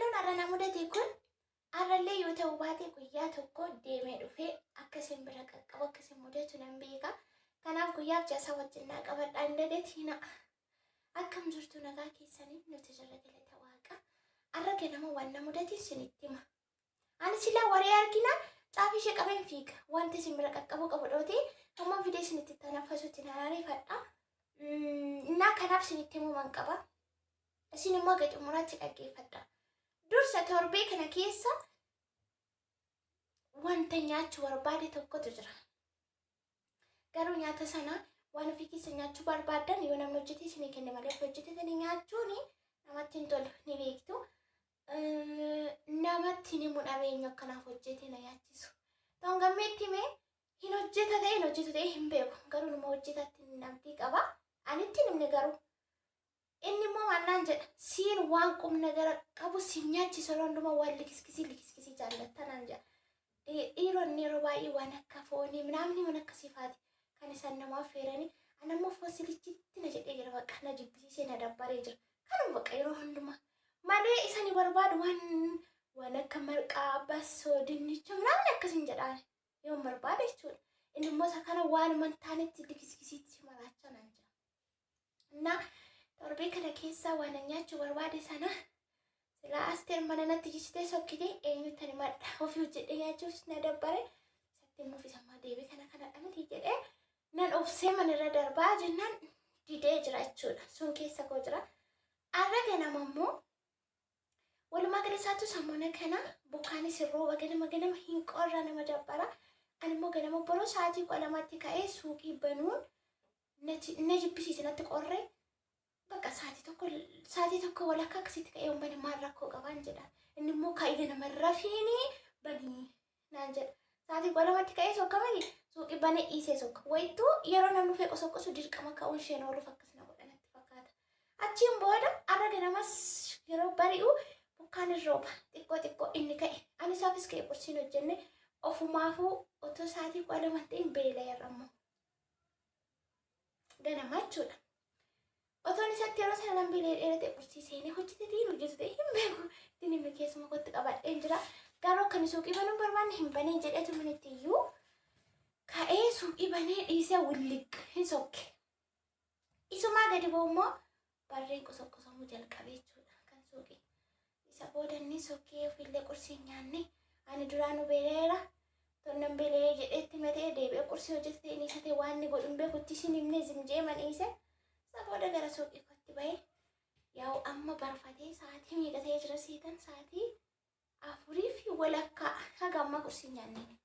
Odeeffannoon har'a na mudate kun har'allee yoo ta'u baate guyyaa tokko deemee dhufee akkasiin bira qaqqabu akkasiin mudatu nan beeka. Kanaaf guyyaaf jaasaa wajjin naa qabadhaa hin dadeetiina. Akkam jirtu nagaa keessanii nuti jirra galata waaqa. Har'a ganama waan na mudate isinitti hima. Ani silaa waree argina xaafii ishee qabeen fiiga. Wanti isin bira qaqqabu qabu dhootee amma viidiyoo isinitti tanaffasuutti nanaariifadha. Innaa kanaaf isinitti himuu man qaba. Isin immoo gadi muraatti dhaggeeffadha. Dursa torbee kana keessa wanta nyaachuu barbaade tokkotu jira. Garuu nyaata sana waan ofii keessa nyaachuu barbaadan yoo namni hojjete isinii kenne malee hojjetetanii nyaachuun namatti hin tolu ni beektu. Namatti ni mudhameenyu akkanaaf hojjete na nyaachisu. Ta'uun gammeetti mee hin hojjeta ta'e hin beeku. Garuu nama hojjetatti namtii qaba. Anitti namni garuu inni immoo maannaan jedha siin waan qubna gara qabu siin nyaachisu hunduma waan likiskisii jaallattanaan jedha. Dhiironni yeroo baay'ee waan akka foonii namni waan akkasiifaati kan isaan namaaf feeranii anammoo foosilichitti na jedhee jira bakka na jibbisiisee na dabbaree jira. Kanuma bakka yeroo hundumaa malee isani barbaadu waan akka marqaa bassoo dinnicha namni akkasiin jedhaan yoo barbaade jechuudha. Inni immoo isa kana waan mantaanetti likiskisiitti maraachaa naan jira. Na torbee kana keessaa waan nyaachuu barbaade sana silaa Asteer mana natti jistee sokkitee eenyutti ani madda ofii hojjedhee nyaachuus na dabbare satti immoo ofiisammaa deebii kana dhamati jedhee nan obsee manirra darbaa jennaan didee jira jechuudha. Sun keessa koo jira. Har'a ganama immoo walumaa galasaatu sammuna kana bokkaanis rooba ganama hin qorra nama dabbara. Ani immoo ganama boroo sa'aatii 12tti ka'ee suuqii banuun na jibbisiise natti qorree bakka sa'aatii tokko walakkaa akkasitti ka'ee uummanni maal rakkoo qabaan jedha. Inni immoo ka'ee ganama rafiinii banii naan jedha. Sa'aatii 12tti ka'ee sokkamanii suuqii banee dhiisee sokka. Wayittuu yeroo namni dhufee qosoqqosu dirqama ka'uun isheen ooluuf akkasina godhanatti fakkaata. Achiin booda har'a ganamas yeroo bari'u bokkaan rooba xiqqoo inni ka'e. Ani isaafis ka'e qursiin hojjenne ofumaafuu otoo sa'aatii 12tti hin beela'eerra immoo. Ganama jechuudha. Otoon isatti yeroo sana lambiilee dheerate qursiisee hojjetetiin hojjetu ta'e hin beeku. Ittiin inni keessuma kotti qabadheen jira. Garuu akkan suuqii banuun barbaanne hin baneen jedhetu manitti iyyuu ka'ee suuqii banee dhiisee wulliq hin sokke. Isumaa gadi ba'u immoo barreen qosoqqosomuu jalqabee jechuudha kan suuqii. Isa booda inni sokkee ofiillee qursii nyaanne ani duraanuu beeleera. Tonnan beelee jedheetti matee deebi'ee qursii hojjetatee inni isa ta'e waan inni godhu hin beeku itti isin himnee zimjee maniise. Isa booda gara suuqii kotti ba'ee yaa'u amma barfatee sa'aatii meeqatee jira seetan sa'aatii 4:00 haga amma qursii nyaanneen.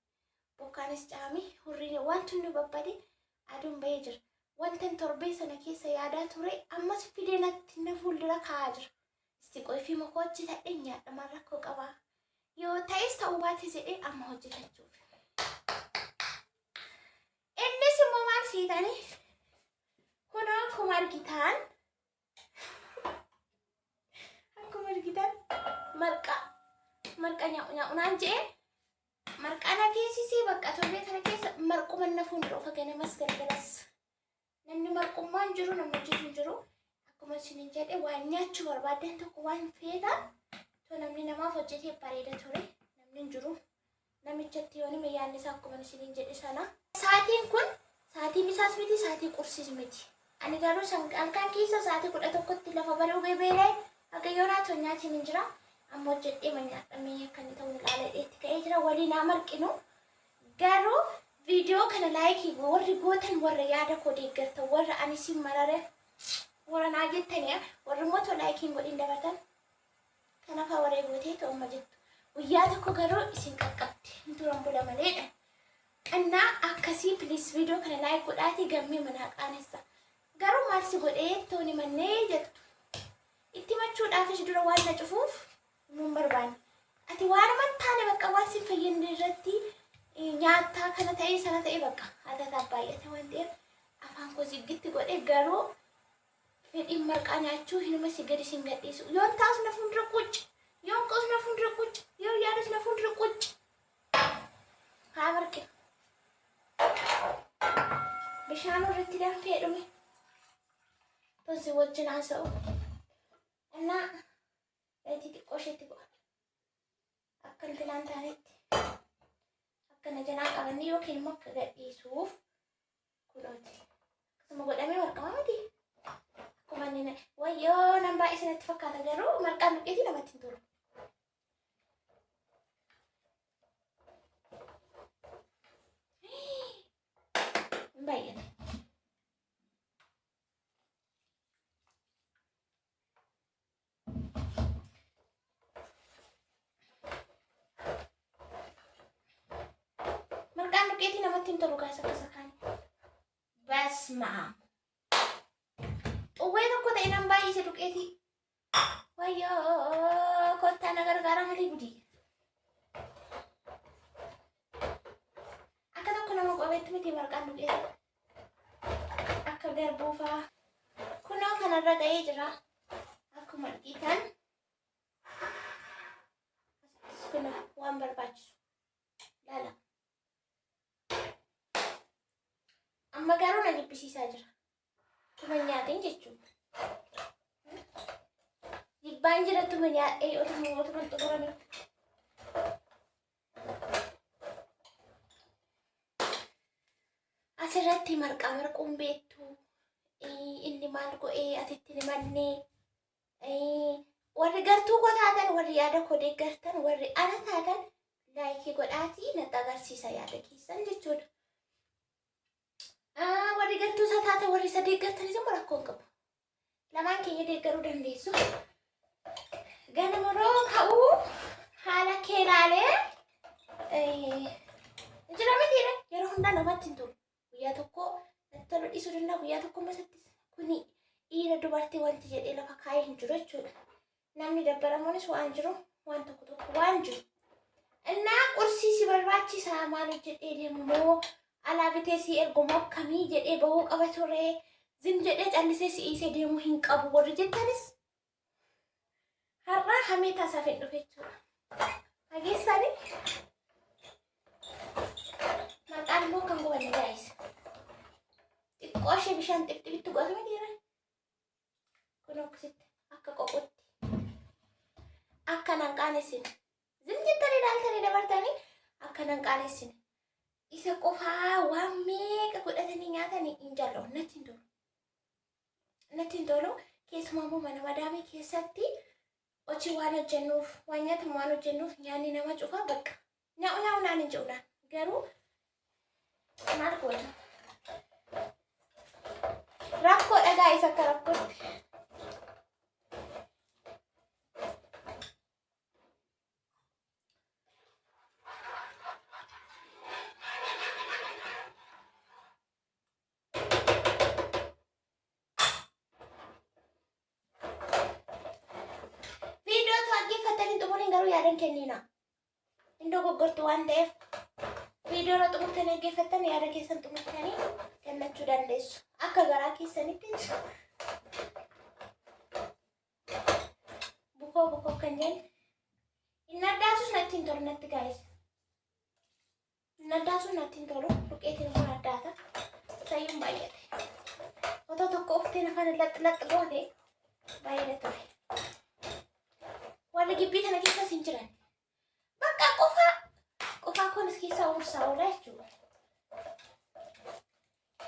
Bokkaanis caamee hurriin wanti inni babbade aduun ba'ee jira. Wantan torbee sana keessa yaadaa ture ammas fidee natti na fuuldura kaa'aa jira. Isti qoyfii makoo hojjetadhee nyaadhamaan rakkoo qabaa. Yoo ta'es ta'uu baate jedhee amma hojjetachuuf. Innis immoo maal siitanii? Kunoo akkuma argitan marqa nyaa'unaan jedhee marqaa na keessisii bakka torbee kana keessa marquma na fuuldura ofa ganamas galgalas. Namni marqummaa hin jiru namni hojjetu hin jiru. Akkuma isiniin jedhe waan nyaachuu barbaadan tokko waan feetan namni namaaf hojjetee bareeda ture namni hin jiru. Namichatti yoo nime yaadni isaa akkuma isiniin jedhe sana. Sa'aatiin kun sa'aatii misaas miti sa'aatii qursiis miti. Ani garuu halkan keessa sa'aatii 11tti lafa bari'uu beebeelee akka yoonaa toon nyaatiin hin jira. Amma hojjedhee manyaadhamee akka inni ta'u ilaaladheetti ka'ee jira waliin haa marqinu. Garuu viidiyoo kana laayikii warri gootan warra yaada koo deeggartan warra ani siin marare warra naa jettanii warri mootoo laayikiin godhin dabartan. Kanaaf waree gootee ta'umma jettu. Guyyaa tokko garuu isin qaqqabdi. Hin turan bula maleedha. Qannaa akkasii piliis viidiyoo kana laayik godhaatii gammee manaa qaanessa. Garuu maal si godhee tooni mannee jettu. Itti machuudhaaf ishi dura waan na cufuuf nun barbaanne. Ati waan taane bakka waan si fayyadne irratti nyaataa kana ta'ee sana ta'ee bakka haatataa baay'ate waan ta'eef afaan koo ziggitti godhe garuu fedhiin marqaa nyaachuu hinuma si gadi sin gadhiisu. Yoon taas na fuuldura qucci. Yoon qoos na fuuldura qucci. Yoo yaadas na fuuldura qucci. Haa marqe. Bishaan irratti danfee dhume. Tosi wajjin haasa'u. Innaa xiqqoo isheetti bu'a. akkan tilaan taanetti akkana jalaa qabanni yookiin immoo akka gadhiisuuf kunooti akkasuma godhamee marqama miti akkuma inni wayyoo nan baay'ee sanatti fakkaata garuu marqaan duqqeetii namatti hin tolu. Baay'ee duqqeetii namatti hin tolu gaasa keessa kaani. Basmaa. Xuwwee tokko ta'e nan baay'ise duqqeetii. Wayyoo kottaa na gargaara malee gudii. Akka tokko nama qabeetti miti marqaan duqqeetii. Akka garbuu fa'aa. Kunoo kanarra ga'ee jira. Akkuma argitan. Kunoo waan barbaachisu. Laala. Amma garuu na jibbisiisaa jira. Tuma nyaateen jechuudha. Jibbaan jira tuma nyaadhee otuma xumurame. Asirratti marqaa marquun beektu. Inni maal godhee atitti ni mannee. Warri gartuu koo taatan warri yaada koo deeggartan warri ana taatan laayikii godhaatii natti agarsiisa yaada keessan jechuudha. Warri gartuu isaa taatan warri isa deeggartanis immoo rakkoo hin qabu. Lamaan keenya deeggaruu dandeessu. Ganamaroo ka'uu haala kee ilaalee jira mitiidha. Yeroo hundaa namatti hin tolu. Guyyaa tokko natti tolu dhiisuu danda'a. Guyyaa tokko masatti kuni dhiira dubartii wanti jedhee lafa kaa'ee hin jiru jechuudha. Namni dabbaramuunis waan jiru waan tokko waan jiru. Innaa qursii si barbaachisaa maal hojjedhee deemmoo alaa bitee si ergumoo akkamii jedhee bahuu qaba ture. Zim jedhee callisee si dhiisee deemuu hin qabu warri jettanis har'a hamee taasaaf hin dhufe jechuudha. Hageessanii marqaan immoo kan gubanne gaa'isa. Xiqqoo ishee bishaan xibxibitti godhame dhiira. Kun akkasitti akka qoqutti akka nan qaanessin. Zim jettanii ilaaltanii dabartanii akka nan qaanessin. Isa qofaa waan meeqa godhatanii nyaatanii hin jaalladhu. Natti hin tolu. Natti hin tolu. Keessumaa immoo mana madaamii keessatti hojii waan hojjennuuf waan nyaatamu waan hojjennuuf nyaanni nama cufaa bakka. Nyaa'u naan hin jedhuudhaan garuu maal godha? Rakkoo dhagaa isa akka rakkootti. Yaadan kennina. Iddoo goggortu waan ta'eef viidiyoo irra xumurtanii dhaggeeffattan yaada keessan xumurtanii kennachuu dandeessu. Akka garaa keessanitti bukoo kan jennu inni addaasus natti hin tolu natti gaa'isa. Inni addaasus natti hin tolu duqqeetiin kun addaata. Sayyuun baay'ate. Otoo tokko uftee nafaan laxxi goone baay'ee ture. Warri gibbii kana keessas hin jiran. Bakka qofaa kunis keessa uursaa oola jechuudha.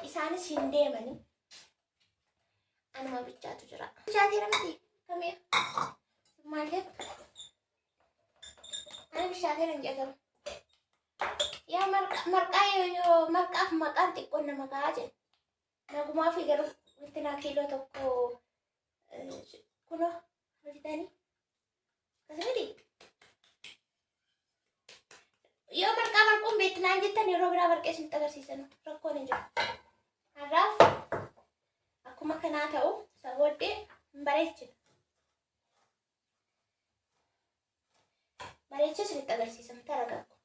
Isaanis hin deemanii. Anuma bichaatu jira. Bishaateera miti kamiif? Maaliif? Ani bishaateera hin jedhamu. Yaa marqaaf maqaan xiqqoon nama gahaa jedhu. Nagumaa fi garuu wantinaa kiiloo tokko kunoo hojjetanii. Kasumiti. Yoo marqaa marquun beektinaan jettan yeroo biraa marqee isinitti agarsiisan rakkoon hin jiru. Har'aaf akkuma kanaa ta'u isa booddee hin bareechina. Bareechee isinitti agarsiisan taragaaggu.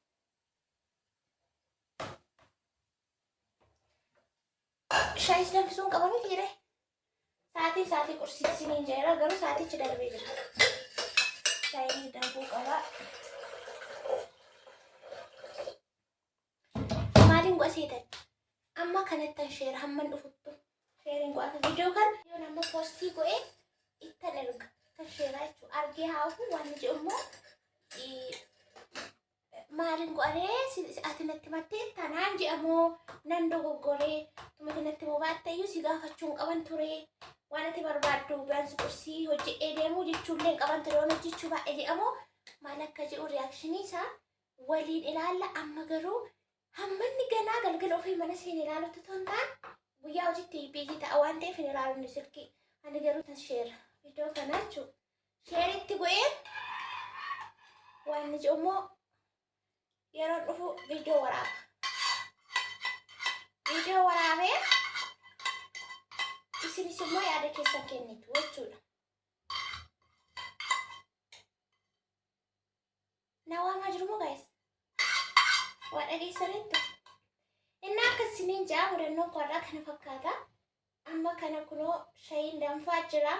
Shaayis danfisuun qaba miti jedhee. Sa'aatii qursii isiniin jedheera garuu sa'aatichi darbee jira. Shaayii danfuu qaba. Maaliin go'aseetan? Amma kanattan sheera hamman dhufuttu. Sheeriin go'ata viidiyoo kan yoo nama poostii go'ee ittan erga. Kan sheeraa jechuudha. Argee haafu waan jedhu immoo godhee ati natti mattee tanaan jedhamoo nan dogoggoree tumati natti bobaatte iyyuu si gaafachuun qaban ture waan ati barbaaddu biyaansi qursii hojjedhee deemuu jechuullee qaban ture waan hojjechuu baay'ee jedhamoo maal akka jedhu riyakshinii isaa waliin ilaalla. Amma garuu hammanni ganaa galgala ofii mana seen ilaalutti ton ta'an guyyaa hojiitti biizii ta'a waan ta'eef hin ilaalunni silkii. Ani garuu tan sheera viidiyoo kanaa jechuudha. Sheeritti go'een waan ni jedhumoo yeroo dhufu viidiyoo waraaba. Viidiyoo waraabee isinis immoo yaada keessan kennitu jechuudha. Na waamaa jirumoo gaa'is? Waa dhageessaniittu? Inni akkasiniin ja'a mudannoon qorraa kana fakkaata. Amma kana kunoo shayiin danfaa jira.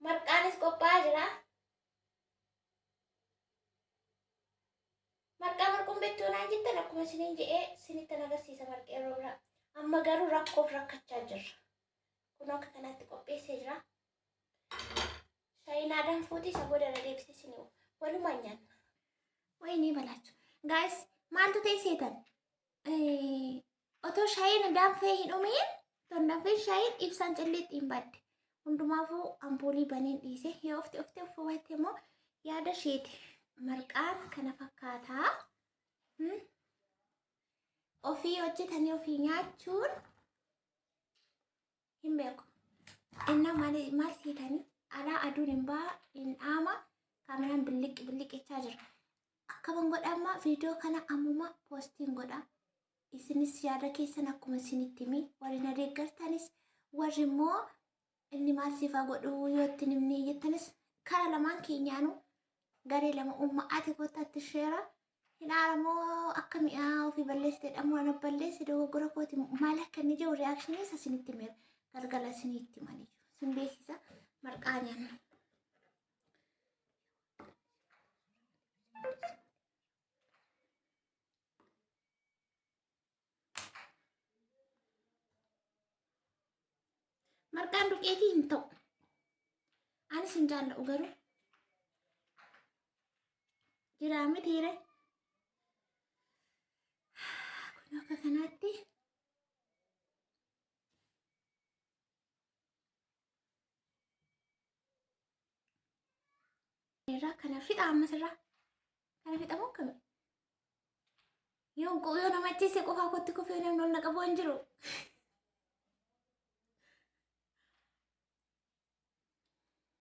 Marqaanis qophaa'aa jira. Marqaa marquun beektuu naan jettan akkuma isiniin jedhee isinittan agarsiisa marqee yeroo biraa. Amma garuu rakkoof rakkachaa jirra. Kunoo akka kanaatti qopheessee jira. Shayiin danfuuti isa booda irra deebisee isinii walumaan nyaanna. Wayinii balaachuu. Gaa'is maaltu ta'e seetan? Otoo shayiin danfee hin dhumiin tondafee shayiin ibsaan calleetti hin badde. Hundumaafuu ampoolii baneen dhiise yoo ofte uffatte immoo yaada isheeti. Marqaan kana fakkaataa. Ofii hojjetanii ofii nyaachuun hin beeku. Inna maal seetanii alaa aduun hin ba'a hin dhaama kaameraan billiqechaa jira. Akkaman godhama viidiyoo kana ammuma poostiin godha. Isinis yaada keessan akkuma isinitti himi warri na deeggartanis warri immoo inni maal siifaa godhu yoo itti nimni iyyattanis kara lamaan keenyaanuu garee lama uummaatti kootaatti sheera hin aaramoo akka mi'aa ofii balleessite dhamuu ana balleesse dogoggora kooti maal akka inni jiru riyaakshinii isa isinitti himeera galgala isinitti himanii jiru sin beeksisa marqaa nyaanna. Marqaan duqeetii hin ta'u. Anis hin jaalla'u garuu. Jiraa mitiire. Kun akka kanaatti. Kana fixa ammas irraa. Kana fixa moo akkami? Yoo namachiise qofaa kootti kufee namni ol na qabu hin jiru.